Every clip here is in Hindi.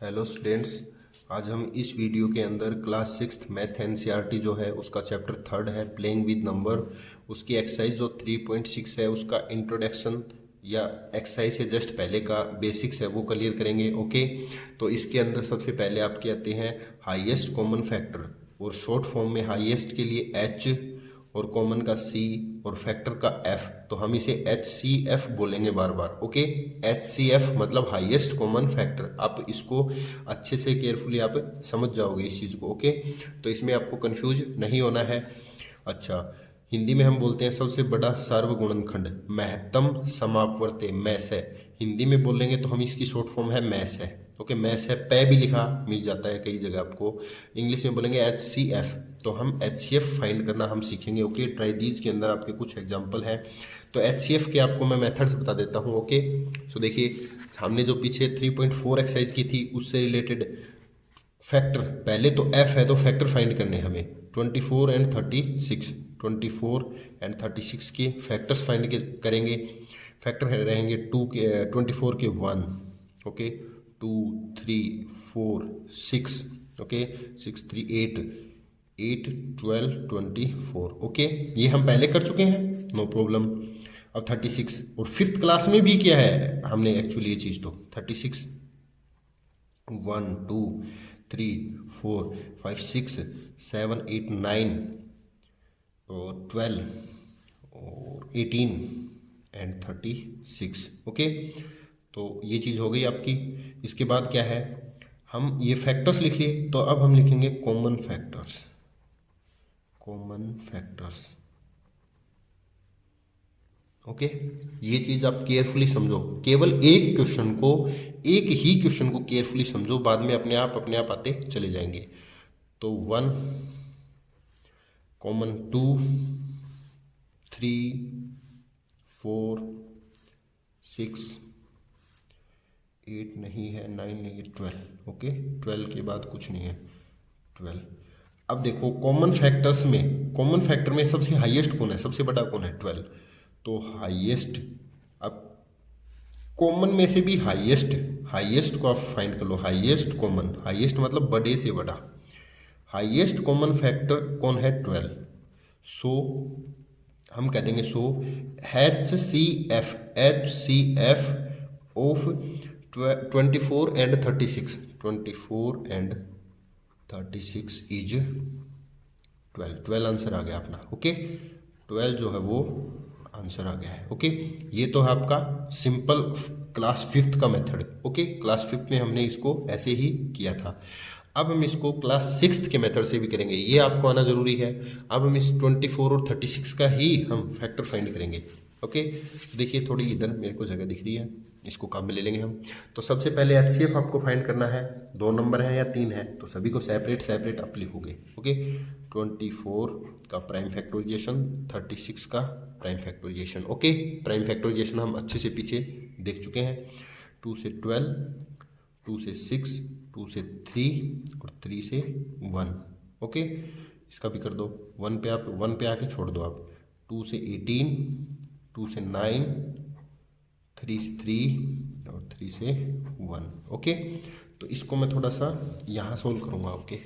Hello students. आज हम इस वीडियो के अंदर क्लास 6 मैथ एनसीईआरटी जो है उसका चैप्टर 3 है प्लेइंग विद नंबर, उसकी एक्सरसाइज जो 3.6 है उसका इंट्रोडक्शन या एक्सरसाइज से जस्ट पहले का बेसिक्स है वो क्लियर करेंगे। ओके, तो इसके अंदर सबसे पहले आपके आते हैं हाईएस्ट कॉमन फैक्टर, और शॉर्ट फॉर्म में हाईएस्ट के लिए एच और कॉमन का सी और फैक्टर का एफ, तो हम इसे एच सी एफ बोलेंगे बार बार। ओके, एच सी एफ मतलब हाईएस्ट कॉमन फैक्टर। आप इसको अच्छे से केयरफुली आप समझ जाओगे इस चीज़ को। ओके, तो इसमें आपको कंफ्यूज नहीं होना है। अच्छा, हिंदी में हम बोलते हैं सबसे बड़ा सार्वगुणनखंड महत्तम समापवर्ती मैस है। हिंदी में बोलेंगे तो हम इसकी शॉर्ट फॉर्म है मैस है। ओके, मैस है, पै भी लिखा मिल जाता है कई जगह आपको। इंग्लिश में बोलेंगे एच सी एफ, तो हम एच सी एफ फाइंड करना हम सीखेंगे। ओके, ट्राई दीज के अंदर आपके कुछ एग्जाम्पल हैं। तो एच सी एफ के आपको मैं मेथड्स बता देता हूँ। ओके, सो देखिए, हमने जो पीछे 3.4 एक्सरसाइज की थी उससे रिलेटेड फैक्टर, पहले तो एफ है तो फैक्टर फाइंड करने हैं हमें। 24 एंड 36, 24 एंड 36 के फैक्टर्स फाइंड करेंगे। फैक्टर रहेंगे 2 के 24 के 1, ओके, 2 3 4 6, ओके, 6 3 8 8 12 24। ओके, ये हम पहले कर चुके हैं, नो प्रॉब्लम। अब 36 और फिफ्थ क्लास में भी किया है हमने एक्चुअली ये चीज़। तो 36 1 2 3 4 5 6 7 8 9 और 12 और 18 एंड 36। ओके, तो ये चीज़ हो गई आपकी। इसके बाद क्या है, हम ये फैक्टर्स लिख लिए, तो अब हम लिखेंगे common factors. Common factors, okay, ये चीज़ आप केयरफुली समझो। केवल एक क्वेश्चन को, एक ही क्वेश्चन को केयरफुली समझो, बाद में अपने आप आते चले जाएंगे। तो 1 कॉमन, 2 3 4 6 8 नहीं है, 9 नहीं है, 12। ओके, 12 के बाद कुछ नहीं है, 12। अब देखो कॉमन फैक्टर्स में, कॉमन फैक्टर में सबसे हाईएस्ट कौन है, सबसे बड़ा कौन है, 12। तो हाईएस्ट, अब कॉमन में से भी हाईएस्ट, हाईएस्ट को आप फाइंड कर लो। हाईएस्ट कॉमन, हाईएस्ट मतलब बड़े से बड़ा, हाईएस्ट कॉमन फैक्टर कौन है, 12। सो हम कह देंगे so H C F, H C F of 24 and 36, 24 and 36 is 12। 12 answer आ गया अपना। ओके, 12 जो है वो आंसर आ गया है। ओके, ये तो है आपका सिंपल क्लास 5th का मेथड। ओके, क्लास 5th में हमने इसको ऐसे ही किया था। अब हम इसको क्लास 6th के मेथड से भी करेंगे, ये आपको आना जरूरी है। अब हम इस 24 और 36 का ही हम फैक्टर फाइंड करेंगे। ओके, तो देखिए थोड़ी इधर मेरे को जगह दिख रही है, इसको काम में ले लेंगे हम। तो सबसे पहले एच सी एफ आपको फाइंड करना है। 2 नंबर है या 3 है, तो सभी को सेपरेट सेपरेट आप लिखोगे। ओके, 24 का प्राइम फैक्टराइजेशन, 36 का prime factorisation. Okay, prime factorisation हम अच्छे से पीछे देख चुके हैं। 2 से 12, 2 से 6, 2 से 3 और 3 से 1। ओके, इसका भी कर दो। 1 पे आप 1 पे आके छोड़ दो आप। 2 से 18, 2 से 9, 3 से 3 और 3 से 1। ओके, तो इसको मैं थोड़ा सा यहाँ सोल्व करूँगा। ओके,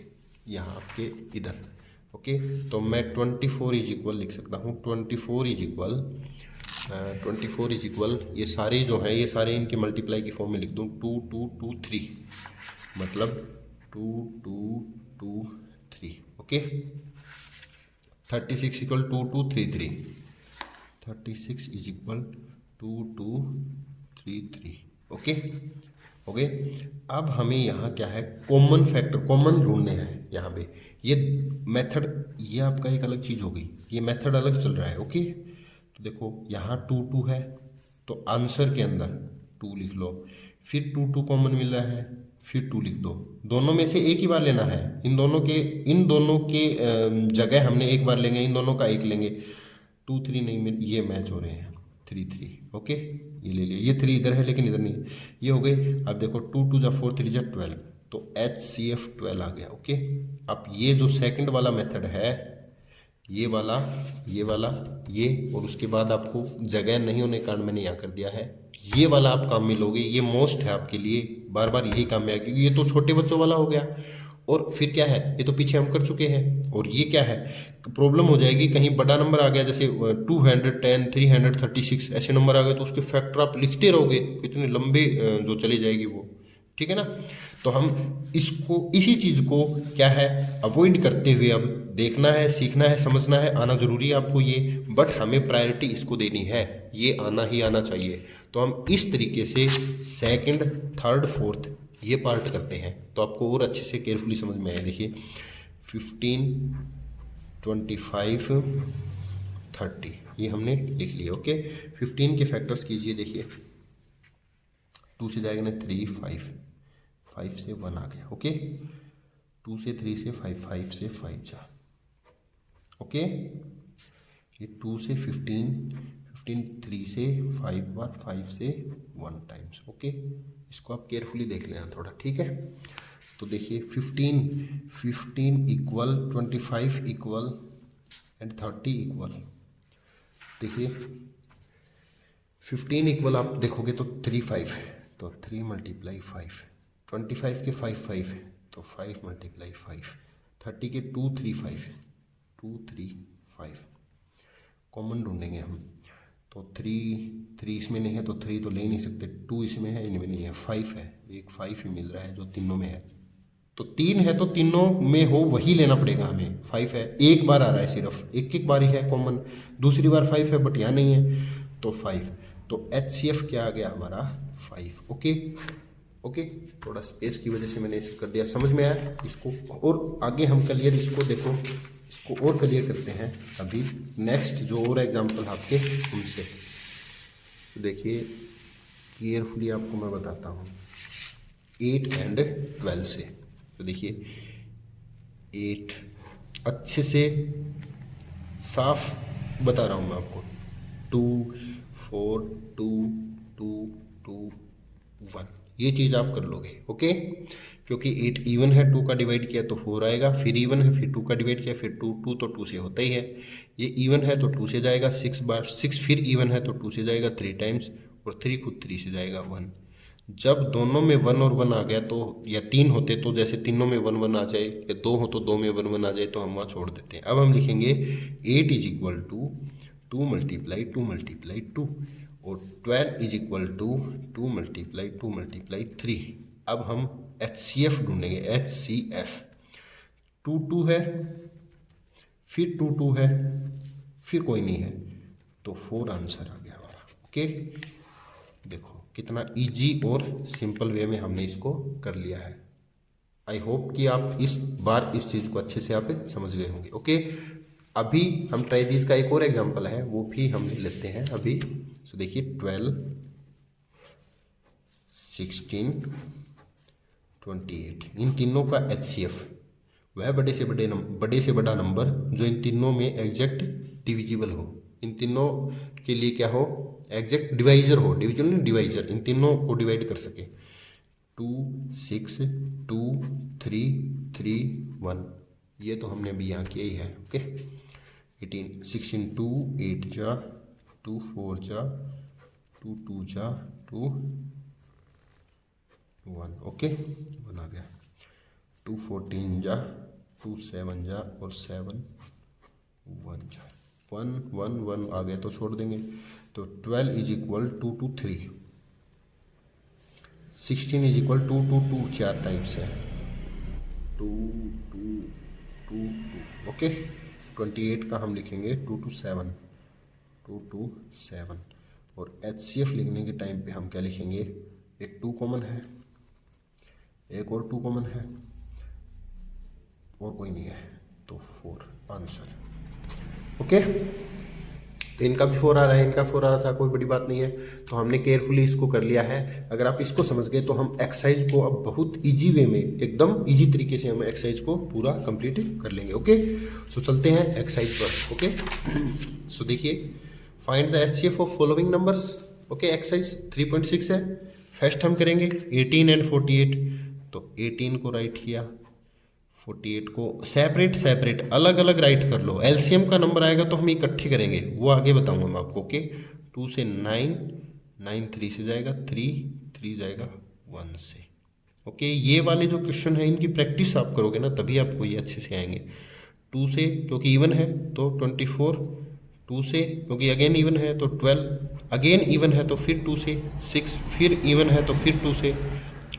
यहाँ आपके इधर। ओके, तो मैं 24 इज इक्वल लिख सकता हूँ। 24 इज इक्वल 24 इज इक्वल, ये सारे जो है ये सारे इनके मल्टीप्लाई की फॉर्म में लिख दूँ। 2 2 2 3 मतलब 2 2 2 3। Okay, 36 equal 2 2 3 3, 36 is equal 2 2 3 3। Okay, okay, अब हमें यहाँ क्या है, कॉमन फैक्टर, कॉमन ढूंढने हैं यहाँ पे। ये मेथड, ये आपका एक अलग चीज़ हो गई, ये मेथड अलग चल रहा है। ओके, तो देखो यहाँ 2 2 है, तो आंसर के अंदर 2 लिख लो, फिर 2 2 कॉमन मिल रहा है, फिर 2 लिख दो। दोनों में से एक ही बार लेना है, इन दोनों के जगह हमने एक बार लेंगे, इन दोनों का एक लेंगे। 2 3 नहीं मिल, ये मैच हो रहे हैं, 3 3। ओके, ये ले लिया, ये 3 इधर है लेकिन इधर नहीं है, ये हो गई। अब देखो 2 2 जा 4 3 जा 12, तो एच सी एफ 12 आ गया। ओके, अब ये जो सेकंड वाला मेथड है, ये वाला, ये वाला, ये, और उसके बाद आपको जगह नहीं होने के कारण मैंने यहाँ कर दिया है ये वाला आप काम में लोगे, ये मोस्ट है आपके लिए, बार बार यही काम में आएगा, क्योंकि ये तो छोटे बच्चों वाला हो गया। और फिर क्या है, ये तो पीछे हम कर चुके हैं। और ये क्या है, प्रॉब्लम हो जाएगी कहीं बड़ा नंबर आ गया, जैसे 210, 336 ऐसे नंबर आ गए, तो उसके फैक्टर आप लिखते रहोगे, कितने लंबे जो चली जाएगी वो, ठीक है ना। तो हम इसको, इसी चीज़ को क्या है, अवॉइड करते हुए अब देखना है, सीखना है, समझना है, आना जरूरी है आपको ये, बट हमें प्रायोरिटी इसको देनी है, ये आना ही आना चाहिए। तो हम इस तरीके से सेकंड, थर्ड, फोर्थ ये पार्ट करते हैं, तो आपको और अच्छे से केयरफुली समझ में आए। देखिए 15, 25, 30 ये हमने लिख लिया। ओके, 15 के फैक्टर्स कीजिए। देखिए 2 से जाएगा ना 3, 5 से 1 आ गया। ओके, 2 से 3 से 5 से 5 जा। ओके, ये 2 से 15, 3 से 5 बार, 5 से 1 टाइम्स। ओके, इसको आप केयरफुली देख लेना थोड़ा, ठीक है। तो देखिए 15 इक्वल, 25 इक्वल एंड 30 इक्वल। देखिए 15 इक्वल आप देखोगे तो 3, 5, तो 3 × 5, 25 के 5, 5 तो 5 × 5, 30 के 2, 3, 5, 2, 3, 5 कॉमन ढूंढेंगे हम। तो 3 इसमें नहीं है तो 3 तो ले ही नहीं सकते, 2 इसमें है, इनमें नहीं है, 5 है, एक 5 ही मिल रहा है जो तीनों में है। तो 3 है तो तीनों में हो वही लेना पड़ेगा हमें। 5 है, एक बार आ रहा है, सिर्फ एक बार ही है कॉमन, दूसरी बार 5 है बट यहाँ नहीं है, तो 5। तो HCF क्या आ गया हमारा 5। ओके, थोड़ा स्पेस की वजह से मैंने इसे कर दिया, समझ में आया इसको। और आगे हम क्लियर इसको देखो, इसको और क्लियर करते हैं अभी नेक्स्ट जो और एग्जांपल आपके उनसे। तो देखिए केयरफुली आपको मैं बताता हूँ 8 एंड 12 से। तो देखिए 8 अच्छे से साफ बता रहा हूँ मैं आपको, 2, 4, 2, 2, 2, 1 ये चीज़ आप कर लोगे। ओके, क्योंकि 8 इवन है, 2 का डिवाइड किया तो 4 आएगा, फिर इवन है, फिर 2 का डिवाइड किया, फिर 2 तो 2 से होता ही है। ये इवन है तो 2 से जाएगा 6 बार, 6 फिर इवन है तो 2 से जाएगा 3 टाइम्स, और 3 खुद 3 से जाएगा 1। जब दोनों में 1 और 1 आ गया तो, या 3 होते तो जैसे तीनों में 1 1 आ जाए, या 2 हो तो 2 में 1 1 आ जाए, तो हम वहाँ छोड़ देते हैं। अब हम लिखेंगे 8 इज इक्वल टू 2 × 2 और 12 इज इक्वल टू 2 × 3। अब हम HCF ढूंढेंगे, HCF 2 2 है, फिर 2 2 है, फिर कोई नहीं है, तो 4 आंसर आ गया हमारा। ओके, देखो कितना इजी और सिंपल वे में हमने इसको कर लिया है। आई होप कि आप इस बार इस चीज़ को अच्छे से आप समझ गए होंगे। ओके, अभी हम ट्राइजीज का एक और एग्जांपल है वो भी हम लेते हैं अभी। सो देखिए 12, 16, 28 इन तीनों का HCF वह बड़े से बड़ा नंबर जो इन तीनों में एग्जैक्ट डिविजिबल हो, इन तीनों के लिए क्या हो, एग्जैक्ट डिवाइजर हो, डिविजिबल नहीं डिवाइजर, इन तीनों को डिवाइड कर सके। 2, 6, 2, 3, 3, 1 ये तो हमने अभी यहाँ किया ही है। ओके, 18, 16, 2, 8 जा, 2, 4 जा, 2, 2 जा, 2, 1 ओके 1 आ गया। 2, 14 जा, 2, 7 जा, और 7, 1 जा, 1 1 1 आ गया तो छोड़ देंगे। तो 12 is equal 2 2 3, 16 is equal 2 2 2 4 times है, 2 2 2 2 ओके। 28 का हम लिखेंगे 2 2 7, 2 2 7 और HCF लिखने के टाइम पे हम क्या लिखेंगे, एक 2 कॉमन है, एक और 2 कॉमन है, और कोई नहीं है, तो 4 आंसर। ओके, तो इनका भी 4 आ रहा है, इनका 4 आ रहा था, कोई बड़ी बात नहीं है। तो हमने केयरफुली इसको कर लिया है। अगर आप इसको समझ गए तो हम एक्सरसाइज को अब बहुत इजी वे में, एकदम इजी तरीके से हम एक्सरसाइज को पूरा कंप्लीट कर लेंगे। ओके, सो चलते हैं एक्सरसाइज पर। ओके, सो देखिए find the HCF of following numbers. Okay, exercise 3.6 है। फर्स्ट हम करेंगे 18 एंड 48, तो 18 को राइट किया, 48 को सेपरेट अलग अलग राइट कर लो। LCM का नंबर आएगा तो हम इकट्ठे करेंगे, वो आगे बताऊंगा मैं आपको। ओके, 2 से 9, 9 3 से जाएगा, 3 जाएगा 1 से। ओके, ये वाले जो क्वेश्चन है इनकी प्रैक्टिस आप करोगे ना तभी आपको ये अच्छे से आएंगे। 2 से क्योंकि इवन है तो 24, 2 से क्योंकि अगेन इवन है तो 12, अगेन इवन है तो फिर 2 से 6, फिर इवन है तो फिर 2 से।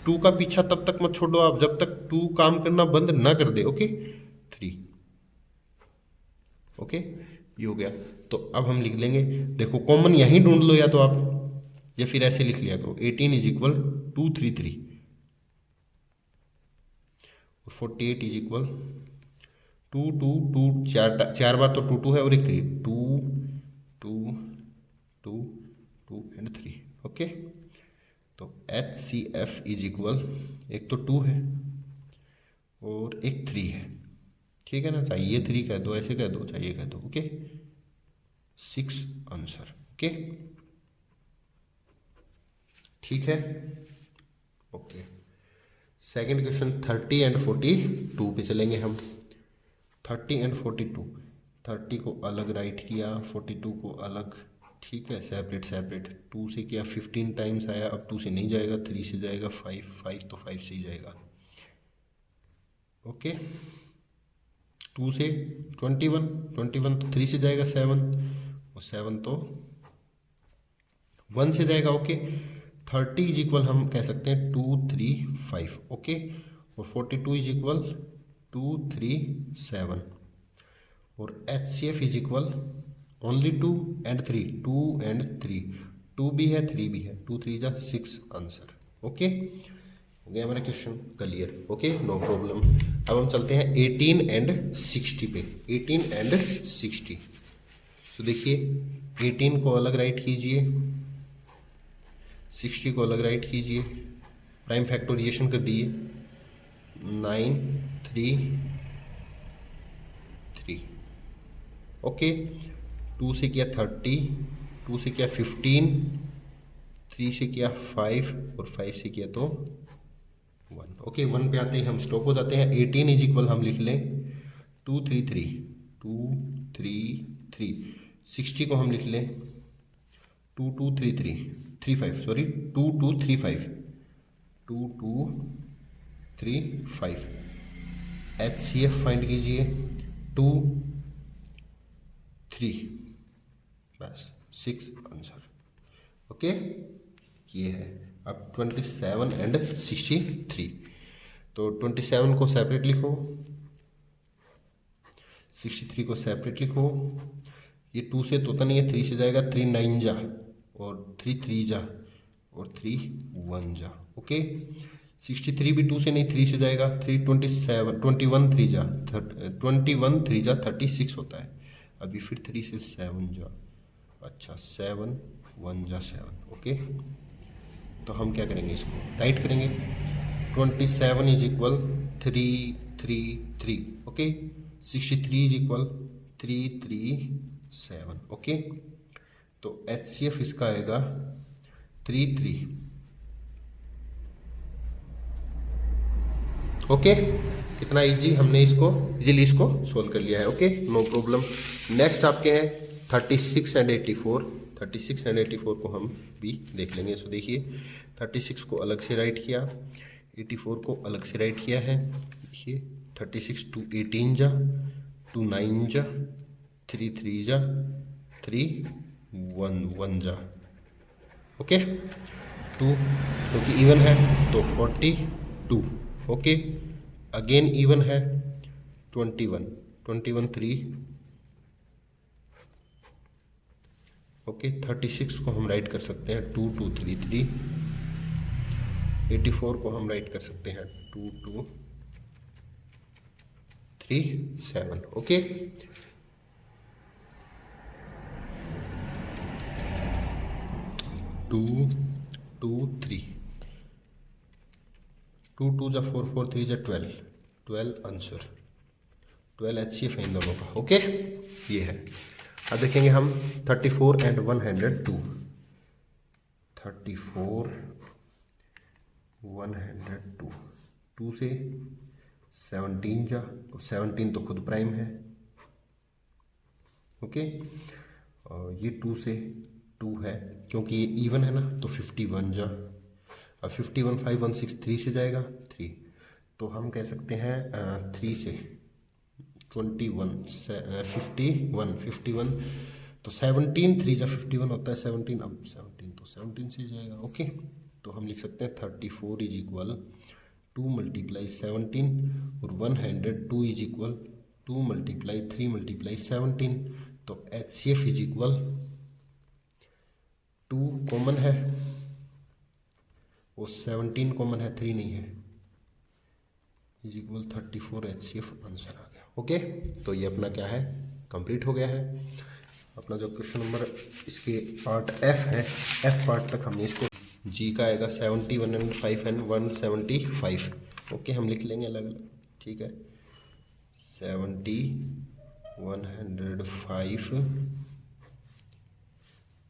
2 का पीछा तब तक मत छोड़ो आप जब तक 2 काम करना बंद ना कर दे। ओके 3। ओके ये हो गया। तो अब हम लिख लेंगे, देखो कॉमन यहीं ढूंढ लो या तो आप, या फिर ऐसे लिख लिया करो 18 इज इक्वल 233 और 48 इज इक्वल 2 चार बार तो 2 है और एक 3, 2 एंड 3। ओके तो HCF इज इक्वल, एक तो 2 है और एक 3 है, ठीक है ना, चाहिए 3 कह दो, ऐसे कह दो, चाहिए कह दो। Okay 6 answer. ओके ठीक है। ओके सेकंड क्वेश्चन 30 एंड 42 पे चलेंगे हम। 30 एंड 42, 30 को अलग राइट किया, 42 को अलग, ठीक है, सेपरेट सेपरेट। 2 से किया 15 टाइम्स आया, अब 2 से नहीं जाएगा, 3 से जाएगा, 5 तो 5 से ही जाएगा। ओके 2 से 21 तो 3 से जाएगा 7, और 7 तो 1 से जाएगा। ओके 30 इज इक्वल हम कह सकते हैं 2 3 5। ओके और 42 इज इक्वल 2 3 7 और HCF is equal only 2 and 3, 2 and 3, 2 भी है 3 भी है, 2 3 जा 6 आंसर। ओके हो गया हमारा question clear. Okay no problem. अब हम चलते हैं 18 एंड 60 पे। 18 एंड 60 तो देखिए 18 को अलग राइट कीजिए, 60 को अलग राइट कीजिए, प्राइम फैक्टोरिएशन कर दिए, 9 3 3। ओके 2 से किया 30, 2 से किया 15, 3 से किया 5 और 5 से किया तो 1। ओके 1 पे आते ही हम स्टॉप हो जाते हैं। 18 इज इक्वल हम लिख लें 2 3 3, 2 3 3। 60 को हम लिख लें 2 2 3 3 3 5, सॉरी 2 2 3 5, 2 2 3 5। HCF फाइंड कीजिए 2 3, बस 6 आंसर। ओके ये है। अब 27 एंड 63 तो 27 को सेपरेट लिखो, 63 को सेपरेट लिखो। ये 2 से तोता नहीं है, 3 से जाएगा, 3 9 जा और 3 3 जा और 3 1 जा। ओके 63 भी 2 से नहीं, 3 से जाएगा, 3 27 21 3 जा 21 3 जा 36 होता है। अभी फिर 3 से 7 जा, अच्छा 7 1 जा 7। ओके तो हम क्या करेंगे, इसको राइट करेंगे। 27 is equal 3 3 3। Okay 63 is equal 3 3 7। Okay तो HCF इसका आएगा 3 3। ओके कितना इजी, हमने इसको इजीली इसको सोल्व कर लिया है। Okay no problem. नेक्स्ट आपके हैं 36 एंड 84। 36 एंड 84 को हम भी देख लेंगे। सो देखिए 36 को अलग से राइट किया, 84 को अलग से राइट किया है। देखिए 36 2 18 जा, 2 9 जा, 3 3 जा, 3 1 1 जा। ओके 2 क्योंकि इवन है तो 42। ओके अगेन इवन है 21 3। ओके 36 को हम राइट कर सकते हैं 2 2 3 3। 84 को हम राइट कर सकते हैं 2 2 3 7। ओके 2 2 3, 2 2 जा 4 4 3 जा 12 आंसर। 12 HCF है इन दोनों का। ओके ये है। अब देखेंगे हम 34 एंड 102। 34 102, 2 से 17 जा, 17 तो खुद प्राइम है। ओके और ये 2 से 2 है, क्योंकि ये इवन है ना, तो 51 जा, अब 51 5 1 6 3 से जाएगा 3, तो हम कह सकते हैं 3 से 21 51 तो 17 3 जा 51 होता है 17, अब 17 तो 17 से जाएगा। ओके, तो हम लिख सकते हैं 34 इज इक्वल 2 मल्टीप्लाई 17 और 102 इज इक्वल 2 मल्टीप्लाई 3 मल्टीप्लाई 17, तो HCF इज इक्वल 2 कॉमन है और 17 कॉमन है, 3 नहीं है, इज इक्वल 34 HCF आंसर आ गया। ओके, तो ये अपना क्या है, कंप्लीट हो गया है अपना जो क्वेश्चन नंबर, इसके पार्ट F है, F पार्ट तक हमने इसको, जी का आएगा 70 105 एंड 175। ओके, हम लिख लेंगे अलग अलग, ठीक है, 70 105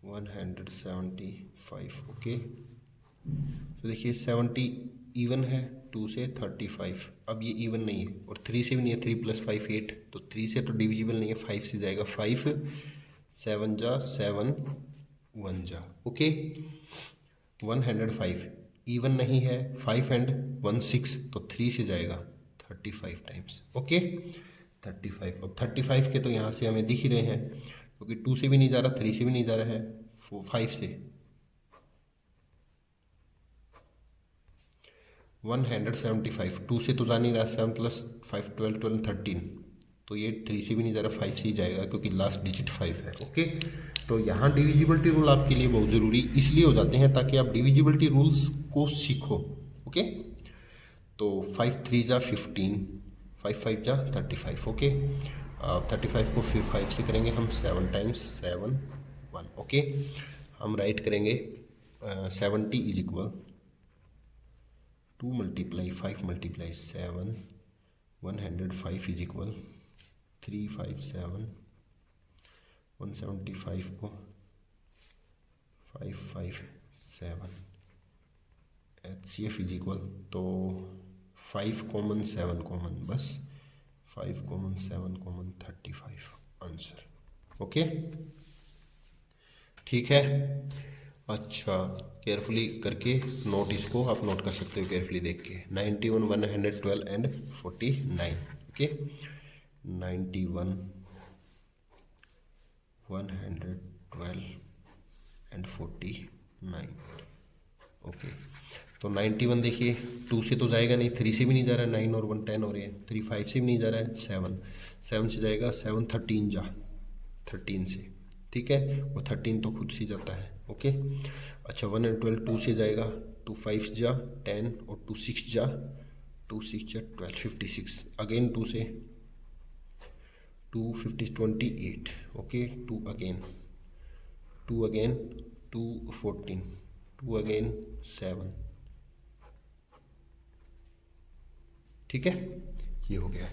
175। ओके, तो देखिए 70 इवन है 2 से 35, अब ये इवन नहीं है और 3 से भी नहीं है, 3 + 5 8, तो 3 से तो डिविजिबल नहीं है, 5 से जाएगा, 5 7 जा 7 1 जा। ओके, 105 इवन नहीं है, 5 एंड 1 6, तो 3 से जाएगा 35 टाइम्स। ओके, 35, अब 35 के तो यहाँ से हमें दिख ही रहे हैं, क्योंकि 2 से भी नहीं जा रहा, 3 से भी नहीं जा रहा है, 5 से 175, 2 से तो जा नहीं रहा, 7 + 5 12 12 13, तो ये 3 से भी नहीं जा रहा, 5 से ही जाएगा, क्योंकि लास्ट डिजिट 5 है। ओके, तो यहाँ डिविजिबिलिटी रूल आपके लिए बहुत ज़रूरी इसलिए हो जाते हैं ताकि आप डिविजिबिलिटी रूल्स को सीखो। ओके, तो 5 3 जा 15, 5 5 जा 35। ओके, 35 को फिर 5 से करेंगे हम, 7 टाइम्स 7 1। ओके, हम राइट करेंगे 70 is equal 2 multiply 5 multiply 7 105 is equal 357, 175 को 557, HCF इज इक्वल, तो 5 कॉमन 7 कॉमन, बस 5 कॉमन 7 कॉमन 35 आंसर। ओके, ठीक है, अच्छा केयरफुली करके नोट, इसको आप नोट कर सकते हो केयरफुली देख के, 91 112 एंड 49। Okay, 91 112 and 49। ओके, तो 91 देखिए 2 से तो जाएगा नहीं, 3 से भी नहीं जा रहा है, 9 और 1 10 हो रहे हैं, 3 5 से भी नहीं जा रहा है, 7 से जाएगा, 7 13 जा 13 से, ठीक है, वो 13 तो खुद से जाता है। ओके, अच्छा 112 2 से जाएगा, 2 5 जा 10 और 2 6 जा 12 56, अगेन 2 से 2 50 28। ओके, 2 अगेन 2 14 2 अगेन 7, ठीक है, ये हो गया।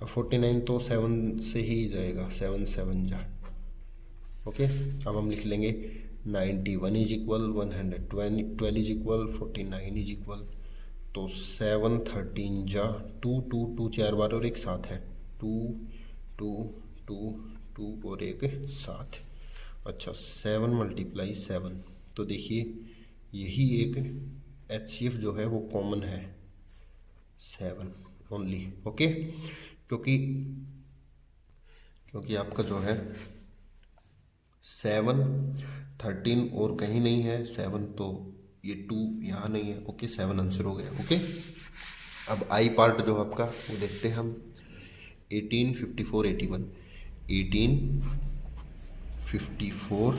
अब 49 तो 7 से ही जाएगा, 7 7 जा। ओके, अब हम लिख लेंगे 91 is equal 112 is equal 49 is equal, तो 7 13 जा 2 2 2 4 बार और एक साथ है, 2 2 2 2 और एक साथ। अच्छा 7 मल्टीप्लाई 7, तो देखिए यही एक HCF जो है वो कॉमन है, 7 ओनली। ओके, क्योंकि आपका जो है 7 13 और कहीं नहीं है, 7 तो ये 2 यहाँ नहीं है। ओके, 7 आंसर हो गया। ओके, अब आई पार्ट जो आपका वो देखते हैं हम, 18 54 81, 18 54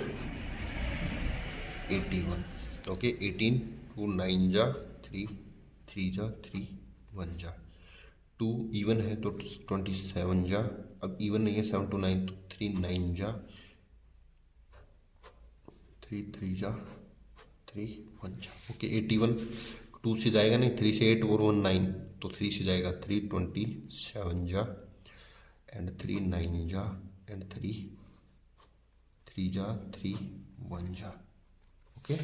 81। ओके, 18 2 9 जा 3 3 जा 3 1 जा, 2 इवन है तो 27 जा, अब इवन नहीं है 7 to 9 तो 3 9 जा, 3 3 जा 3 1 जा। ओके, 81 2 से जाएगा नहीं, 3 से 8 और 1 9, तो 3 से जाएगा, 3 27 जा एंड 3 9 जा एंड 3 3 जा 3 1 जा। ओके,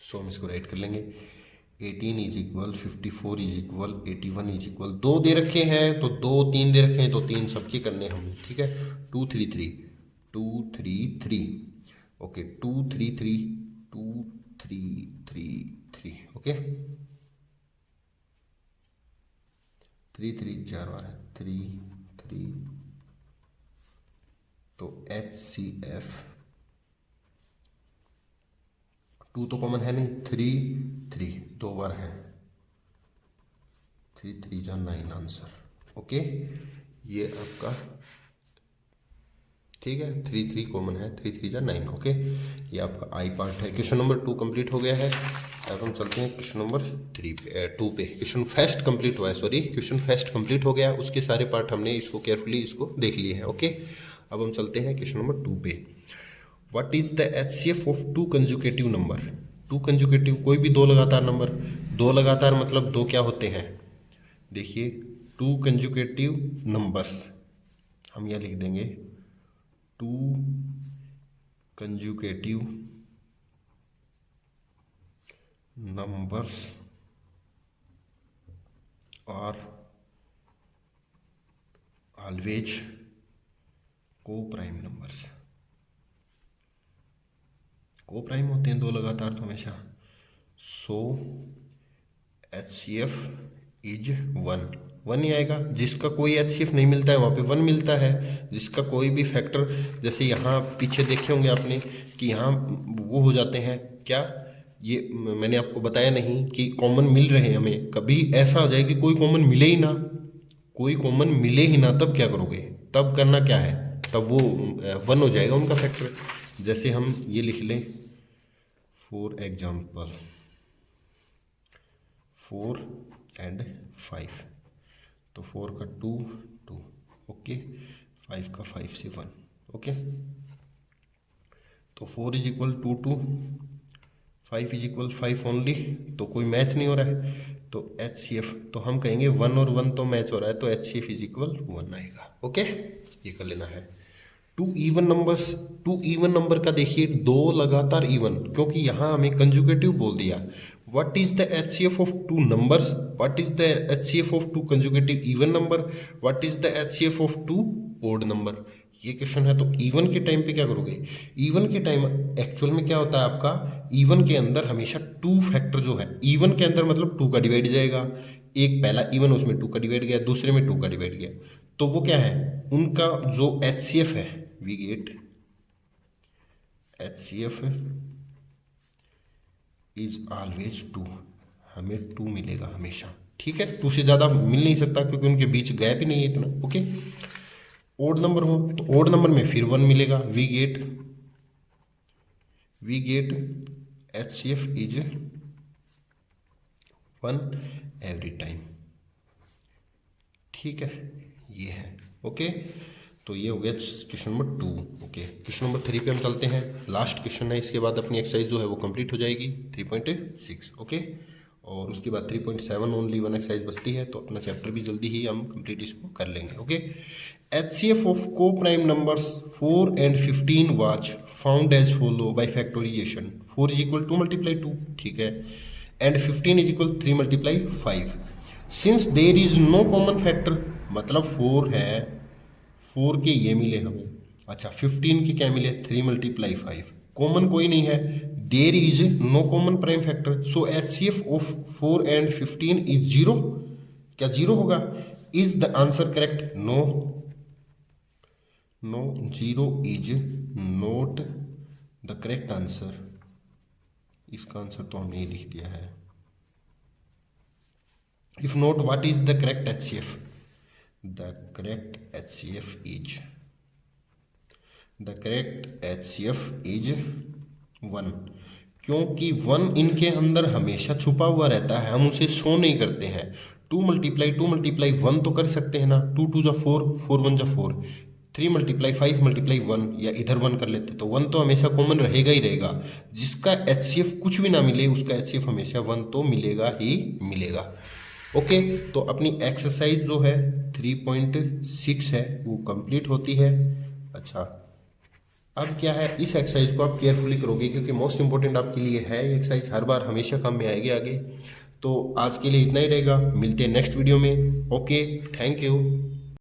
सो हम इसको राइट कर लेंगे, 18 is equal 54 is equal 81 is equal, 2 दे रखे हैं तो 2 3 दे रखे हैं तो 3 सबके करने हम, ठीक है, 2 3 3 2 3 3 ओके 2 3 3 ओके 3 4 बार है 3 तो HCF 2 तो कॉमन है नहीं 3 2 बार है 3 जा 9 आंसर ओके ये आपका ठीक है 3 कॉमन है 3 जा 9 ओके ये आपका आई पार्ट है। क्वेश्चन नंबर 2 कंप्लीट हो गया है। अब हम चलते हैं क्वेश्चन नंबर 2 पे। क्वेश्चन फर्स्ट कंप्लीट हुआ है क्वेश्चन फर्स्ट कंप्लीट हो गया उसके सारे पार्ट हमने इसको केयरफुली इसको देख लिए हैं ओके। अब हम चलते हैं क्वेश्चन नंबर 2 पे। What is the HCF of 2 conjugative number. 2 conjugative कोई भी 2 लगातार नंबर, 2 लगातार मतलब 2 क्या होते हैं देखिए 2 कंजुगेटिव नंबर्स हम यह लिख देंगे 2 कंजुगेटिव नंबर्स आर ऑलवेज को प्राइम नंबर्स। को प्राइम होते हैं 2 लगातार तो हमेशा। सो HCF इज 1 ही आएगा। जिसका कोई HCF नहीं मिलता है वहाँ पे 1 मिलता है। जिसका कोई भी फैक्टर जैसे यहाँ पीछे देखे होंगे आपने कि यहाँ वो हो जाते हैं क्या, ये मैंने आपको बताया नहीं कि कॉमन मिल रहे हैं हमें। कभी ऐसा हो जाए कि कोई कॉमन मिले ही ना, कोई कॉमन मिले ही ना, तब क्या करोगे, तब करना क्या है, तब वो 1 हो जाएगा उनका फैक्टर। जैसे हम ये लिख लें फॉर एग्जाम्पल 4 and 5 तो 4 का 2 ओके 5 का 5 से 1 ओके। तो 4 is equal 2 5 is equal 5 only, तो कोई मैच नहीं हो रहा है। तो HCF तो हम कहेंगे 1 और 1 तो मैच हो रहा है तो HCF इज इक्वल 1 आएगा ओके। ये कर लेना है। 2 इवन नंबर्स, 2 इवन नंबर का देखिए 2 लगातार इवन, क्योंकि यहाँ हमें कंजुगेटिव बोल दिया। What is the HCF of 2 numbers, what is the HCF of 2 conjugative even number, what is the HCF of 2 odd number. ये क्वेश्चन है। तो इवन के टाइम पे क्या करोगे, इवन के टाइम एक्चुअल में क्या होता है आपका, इवन के अंदर हमेशा 2 फैक्टर जो है, इवन के अंदर मतलब 2 का डिवाइड जाएगा। एक पहला इवन उसमें 2 का डिवाइड गया, दूसरे में 2 का डिवाइड गया, तो वो क्या है उनका जो HCF है, we get HCF is always 2, हमें 2 मिलेगा हमेशा। ठीक है, 2 से ज़्यादा मिल नहीं सकता क्योंकि उनके बीच गैप ही नहीं है इतना ओके। ओड नंबर हो तो ओड नंबर में फिर 1 मिलेगा। We get HCF is 1 every time. ठीक है, ये है ओके। तो ये हो गया question number 2 okay. Question number 3 पे हम चलते हैं। लास्ट क्वेश्चन है, इसके बाद अपनी एक्सरसाइज जो है वो कंप्लीट हो जाएगी 3.6 ओके। और उसके बाद 3.7 ओनली 1 एक्सरसाइज बचती है, तो अपना चैप्टर भी जल्दी ही हम कंप्लीट इसको कर लेंगे ओके। HCF ऑफ को prime numbers 4 and 15 was found as follow by factorization. 4 is equal 2 × 2 ठीक है, and 15 is equal 3 × 5। Since there is no common factor, मतलब 4 है, 4 के ये मिले हमें, अच्छा 15 के क्या मिले 3 × 5, कॉमन कोई नहीं है। There is no common prime factor, so HCF of 4 and 15 is 0। क्या 0 होगा? Is the answer correct? No, 0 is not the correct answer. इसका आंसर तो हमने ये लिख दिया है। If not, what is the correct HCF? The correct HCF is 1, क्योंकि 1 इनके अंदर हमेशा छुपा हुआ रहता है, हम उसे शो नहीं करते हैं। 2 × 1 तो कर सकते हैं ना, 2 × 2 = 4, 4 × 1 = 4, 3 × 5 × 1, या इधर 1 कर लेते, तो 1 तो हमेशा कॉमन रहेगा ही रहेगा। जिसका HCF कुछ भी ना मिले उसका HCF हमेशा 1 तो मिलेगा ही मिलेगा ओके। तो अपनी एक्सरसाइज जो है 3.6 है वो कंप्लीट होती है। अच्छा, अब क्या है, इस एक्सरसाइज को आप केयरफुली करोगे क्योंकि मोस्ट इंपॉर्टेंट आपके लिए है। ये एक्सरसाइज हर बार हमेशा काम में आएगी आगे। तो आज के लिए इतना ही रहेगा, मिलते हैं नेक्स्ट वीडियो में ओके। Thank you.